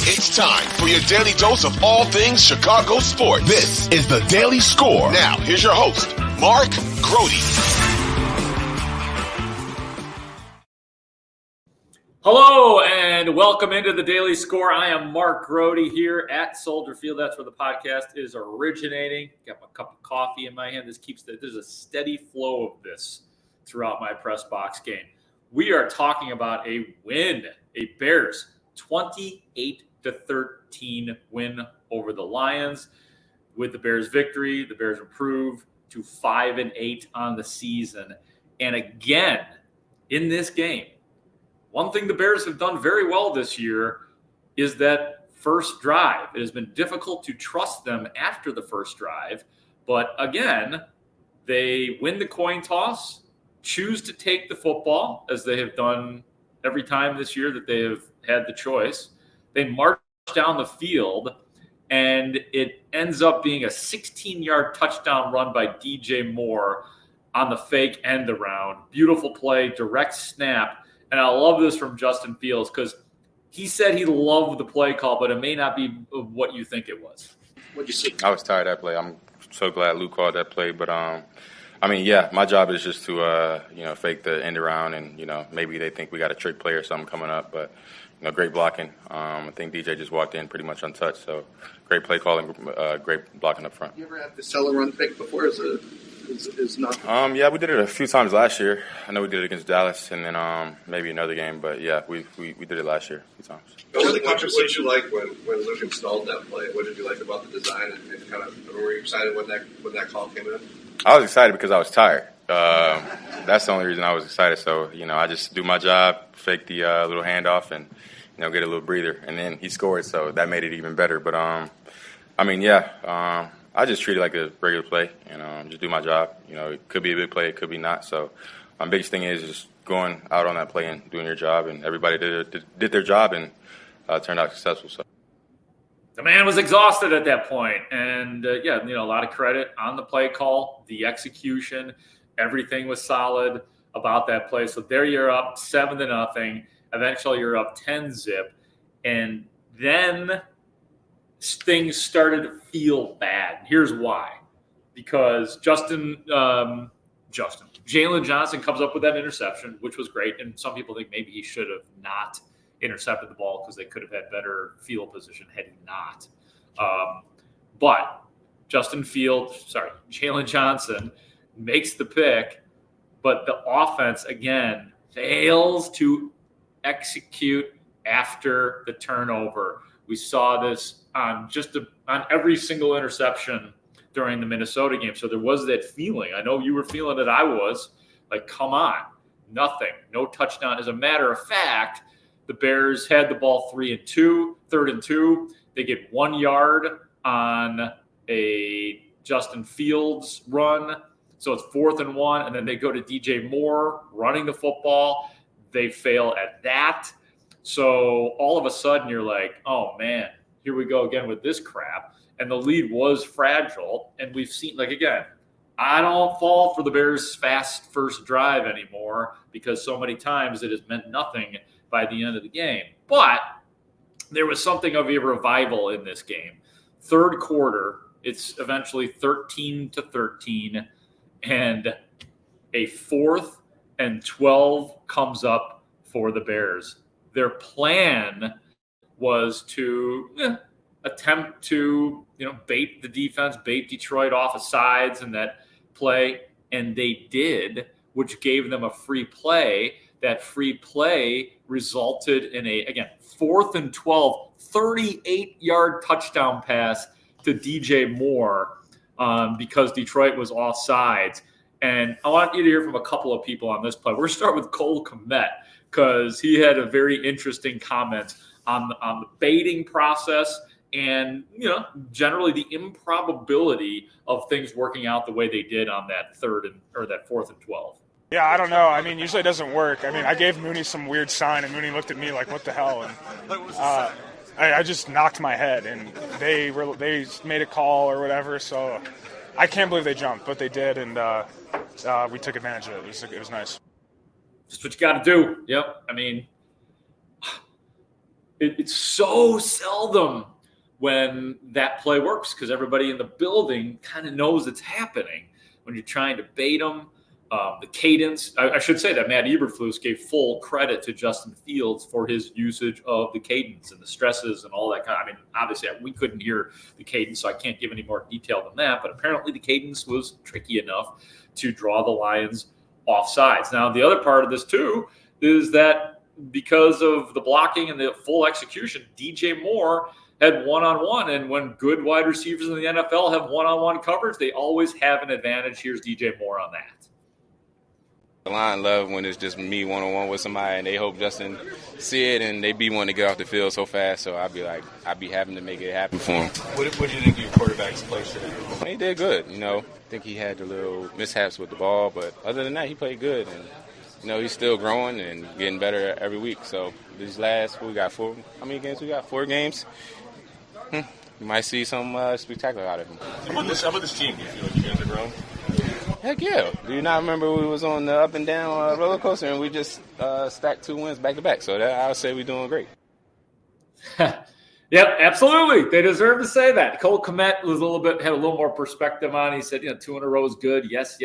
It's time for your daily dose of all things Chicago sports. This is the Daily Score. Now, here's your host, Mark Grote. Hello and welcome into the Daily Score. I am Mark Grote here at Soldier Field. That's where the podcast is originating. Got my cup of coffee in my hand. There's a steady flow of this throughout my press box game. We are talking about a win, a Bears 28-13 win over the Lions. With the Bears victory, the Bears improve to 5-8 on the season. And again, in this game, one thing the Bears have done very well this year is that first drive. It has been difficult to trust them after the first drive. But again, they win the coin toss, choose to take the football, as they have done every time this year that they have had the choice. They march down the field, and it ends up being a 16-yard touchdown run by DJ Moore on the fake end around. Beautiful play, direct snap. And I love this from Justin Fields because he said he loved the play call, but it may not be what you think it was. What'd you see? I was tired of that play. I'm so glad Luke called that play. But, my job is just to, fake the end around and, maybe they think we got a trick play or something coming up. But, great blocking. I think DJ just walked in pretty much untouched. So great play calling, great blocking up front. You ever had to sell a run fake before? Is not. Yeah, we did it a few times last year. I know we did it against Dallas and then maybe another game. But, yeah, we did it last year a few times. What did you like when Luke installed that play? What did you like about the design and kind of were you excited when that call came in? I was excited because I was tired. That's the only reason I was excited. So, I just do my job, fake the little handoff and, get a little breather. And then he scored, so that made it even better. But, I just treat it like a regular play and just do my job. It could be a big play, it could be not. So my biggest thing is just going out on that play and doing your job. And everybody did their job and turned out successful. So. The man was exhausted at that point. And, a lot of credit on the play call, the execution. Everything was solid about that play. So there you're up 7-0. Eventually you're up 10-zip. And then things started to feel bad. Here's why. Because Jalen Johnson comes up with that interception, which was great. And some people think maybe he should have not intercepted the ball because they could have had better field position had he not. But Jalen Johnson makes the pick, but the offense, again, fails to execute after the turnover. We saw this on every single interception during the Minnesota game. So there was that feeling. I know you were feeling it. I was like, come on, nothing, no touchdown. As a matter of fact, the Bears had the ball 3rd and 2. They get 1 yard on a Justin Fields run. So it's 4th and 1. And then they go to DJ Moore running the football. They fail at that. So all of a sudden you're like, oh man, here we go again with this crap. And the lead was fragile. And we've seen, again, I don't fall for the Bears' fast first drive anymore because so many times it has meant nothing by the end of the game. But there was something of a revival in this game. Third quarter, it's eventually 13-13, and a 4th and 12 comes up for the Bears. Their plan was to attempt to, bait the defense, bait Detroit off of sides in that play, and they did, which gave them a free play. That free play resulted in a, 4th and 12, 38-yard touchdown pass to DJ Moore because Detroit was offsides. And I want you to hear from a couple of people on this play. We're going to start with Cole Kmet because he had a very interesting comment on the baiting process and, generally the improbability of things working out the way they did on that 4th and 12. Yeah, I don't know. Usually it doesn't work. I gave Mooney some weird sign, and Mooney looked at me like, what the hell? And I just knocked my head, and they made a call or whatever, so I can't believe they jumped, but they did, and we took advantage of it. It was nice. Just what you got to do. Yep. it's so seldom when that play works because everybody in the building kind of knows it's happening when you're trying to bait them. The cadence, I should say that Matt Eberflus gave full credit to Justin Fields for his usage of the cadence and the stresses and all that kind of, I mean, obviously we couldn't hear the cadence, so I can't give any more detail than that, but apparently the cadence was tricky enough to draw the Lions off sides. Now, the other part of this too is that because of the blocking and the full execution, DJ Moore had one-on-one, and when good wide receivers in the NFL have one-on-one coverage, they always have an advantage. Here's DJ Moore on that. The line love when it's just me one-on-one with somebody, and they hope Justin see it, and they be wanting to get off the field so fast. So I'd be having to make it happen for him. What do you think of your quarterback's play today? He did good. I think he had the little mishaps with the ball, but other than that, he played good. And he's still growing and getting better every week. So these last, we got 4. How many games we got? 4 games. You might see some spectacular out of him. How about this team? Do you feel like you guys are growing? Heck yeah. Do you not remember we was on the up and down roller coaster and we just stacked 2 wins back to back? So I would say we're doing great. Yep, absolutely. They deserve to say that. Cole Kmet had a little more perspective on it. He said, 2 in a row is good. Yes,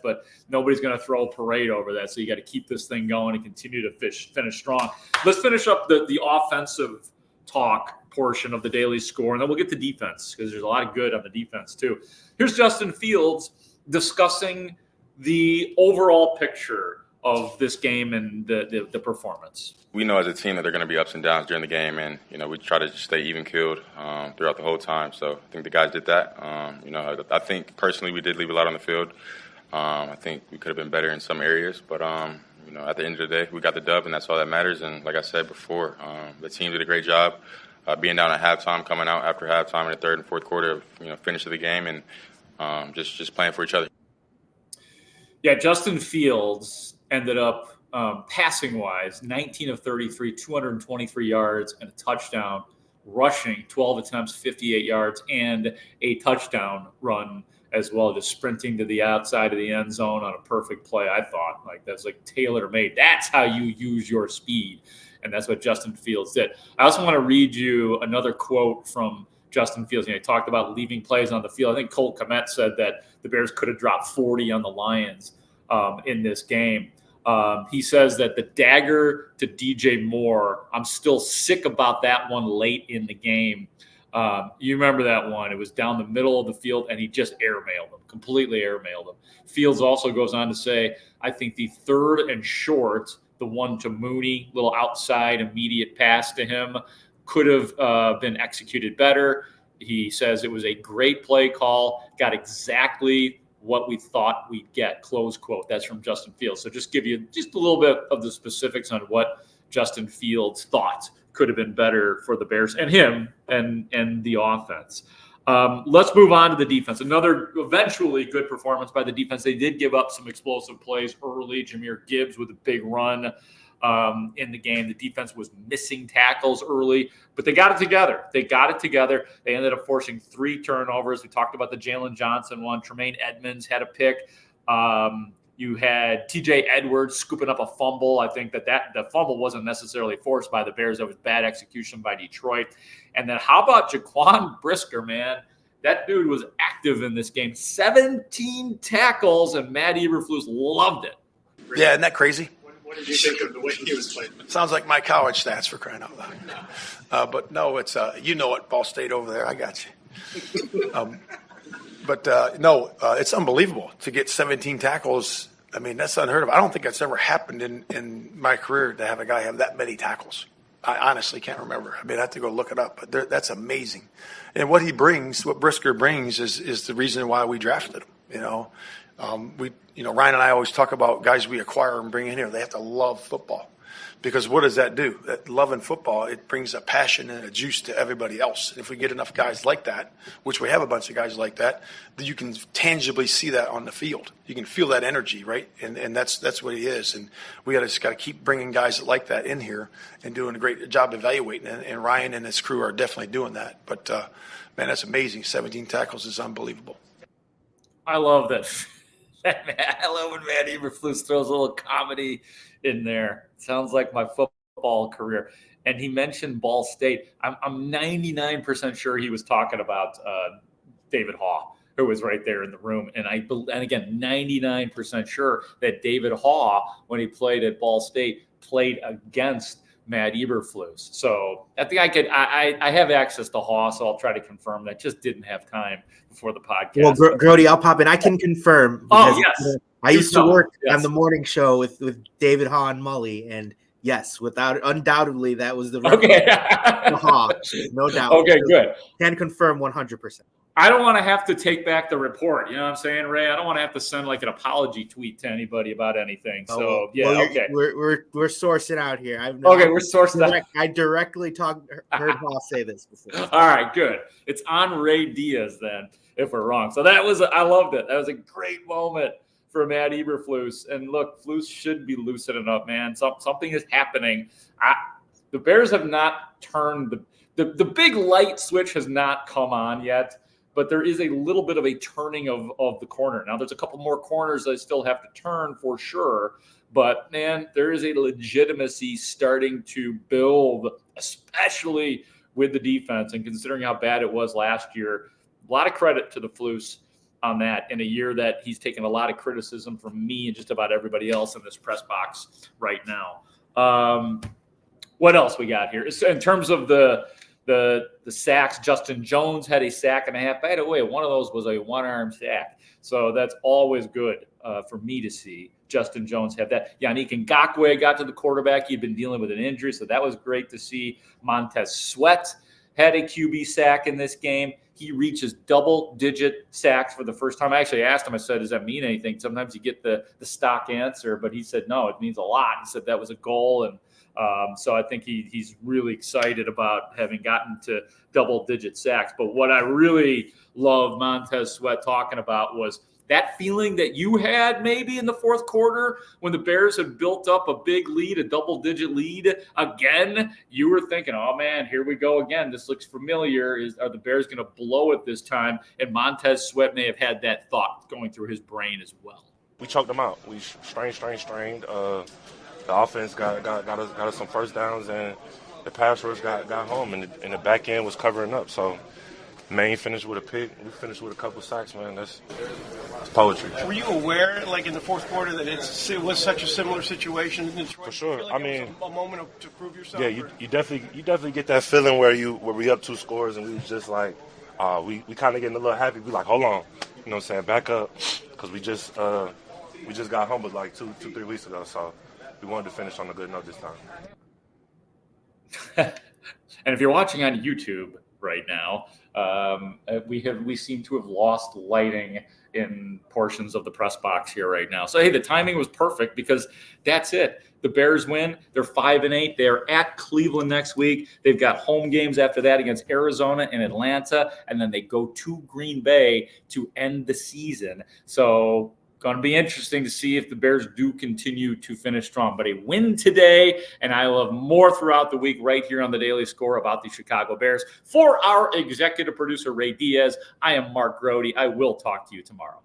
but nobody's going to throw a parade over that. So you got to keep this thing going and continue to finish strong. Let's finish up the offensive talk portion of the daily score, and then we'll get to defense because there's a lot of good on the defense too. Here's Justin Fields discussing the overall picture of this game and the performance. We know as a team that there are going to be ups and downs during the game, and we try to just stay even-keeled throughout the whole time. So I think the guys did that. I think personally we did leave a lot on the field. I think we could have been better in some areas, but at the end of the day, we got the dub, and that's all that matters. And like I said before, the team did a great job being down at halftime, coming out after halftime in the third and fourth quarter, finish of the game, and just playing for each other. Yeah, Justin Fields ended up passing-wise, 19 of 33, 223 yards and a touchdown, rushing 12 attempts, 58 yards, and a touchdown run as well, just sprinting to the outside of the end zone on a perfect play. I thought that's like tailor-made. That's how you use your speed, and that's what Justin Fields did. I also want to read you another quote from Justin Fields. He talked about leaving plays on the field. I think Cole Kmet said that the Bears could have dropped 40 on the Lions in this game. He says that the dagger to DJ Moore, I'm still sick about that one late in the game. You remember that one. It was down the middle of the field, and he just airmailed him, completely airmailed him. Fields also goes on to say, I think the third and short, the one to Mooney, little outside immediate pass to him, could have been executed better. He says it was a great play call, got exactly what we thought we'd get, close quote. That's from Justin Fields. So just give you just a little bit of the specifics on what Justin Fields thought could have been better for the Bears and him and the offense. Let's move on to the defense. Another eventually good performance by the defense. They did give up some explosive plays early. Jahmyr Gibbs with a big run in the game. The defense was missing tackles early, but they got it together. They ended up forcing 3 turnovers. We talked about the Jalen Johnson one. Tremaine Edmonds had a pick. You had TJ Edwards scooping up a fumble. I think that the fumble wasn't necessarily forced by the Bears. That was bad execution by Detroit. And then how about Jaquan Brisker, man? That dude was active in this game. 17 tackles, and Matt Eberflus loved it. Yeah, isn't that crazy? What did you think of the way he was playing? Sounds like my college stats, for crying out loud. But no, it's it, Ball State over there. I got you. It's unbelievable to get 17 tackles. I mean, that's unheard of. I don't think that's ever happened in my career to have a guy have that many tackles. I honestly can't remember. I mean, I have to go look it up, but that's amazing. And what Brisker brings is the reason why we drafted him. Ryan and I always talk about guys we acquire and bring in here. They have to love football. Because what does that do? That love in football, it brings a passion and a juice to everybody else. And if we get enough guys like that, which we have a bunch of guys like that, then you can tangibly see that on the field. You can feel that energy, right? And that's what he is. And we just got to keep bringing guys like that in here and doing a great job evaluating. And Ryan and his crew are definitely doing that. But, man, that's amazing. 17 tackles is unbelievable. I love that. I love when Matt Eberflus throws a little comedy in there. Sounds like my football career. and he mentioned Ball State. I'm 99% sure he was talking about David Haugh, who was right there in the room. And again, 99% sure that David Haugh, when he played at Ball State, played against Matt Eberflus. So I think I have access to Haugh, so I'll try to confirm that. Just didn't have time before the podcast. Well, Grote, I'll pop in. I can confirm. Oh, yes. I used to work on the morning show with David Haugh and Mully, and yes, undoubtedly that was the Haugh, no doubt. Okay, good. Can confirm 100%. I don't want to have to take back the report. You know what I'm saying, Ray? I don't want to have to send like an apology tweet to anybody about anything. So okay. We're sourcing out here. We're sourcing out. I directly heard Haugh say this before. All right, good. It's on Ray Diaz then, if we're wrong. So I loved it. That was a great moment for Matt Eberflus. And look, Flus should be loosening up, man. Something is happening. The Bears have not turned the big light switch has not come on yet. But there is a little bit of a turning of the corner. Now, there's a couple more corners I still have to turn for sure. But, man, there is a legitimacy starting to build, especially with the defense. And considering how bad it was last year, a lot of credit to the Flus on that in a year that he's taken a lot of criticism from me and just about everybody else in this press box right now. What else we got here? In terms of the sacks, Justin Jones had a sack and a half. By the way, one of those was a one-arm sack. So that's always good for me to see. Justin Jones have that. Yannick Ngakoue got to the quarterback. He'd been dealing with an injury, so that was great to see. Montez Sweat had a QB sack in this game. He reaches double-digit sacks for the first time. I actually asked him, I said, does that mean anything? Sometimes you get the stock answer, but he said, no, it means a lot. He said that was a goal, and so I think he's really excited about having gotten to double-digit sacks. But what I really love Montez Sweat talking about was that feeling that you had maybe in the fourth quarter when the Bears had built up a big lead, a double-digit lead again. You were thinking, oh, man, here we go again. This looks familiar. Are the Bears going to blow it this time? And Montez Sweat may have had that thought going through his brain as well. We choked them out. We strained. The offense got us some first downs, and the pass rush got home, and the back end was covering up. So, Maine finished with a pick. We finished with a couple sacks, man. That's poetry. Were you aware, like in the fourth quarter, that it was such a similar situation in Detroit? For sure. Like a moment to prove yourself. Yeah, you definitely get that feeling where we up 2 scores, and we was just like, we kind of getting a little happy. We like, hold on, you know what I'm saying, back up, because we just got humbled like 2-3 weeks ago. So we wanted to finish on a good note this time. And if you're watching on YouTube right now, we seem to have lost lighting in portions of the press box here right now. So, hey, the timing was perfect because that's it. The Bears win. They're 5-8. They're at Cleveland next week. They've got home games after that against Arizona and Atlanta, and then they go to Green Bay to end the season. So, going to be interesting to see if the Bears do continue to finish strong. But a win today, and I will have more throughout the week right here on the Daily Score about the Chicago Bears. For our executive producer, Ray Diaz, I am Mark Grote. I will talk to you tomorrow.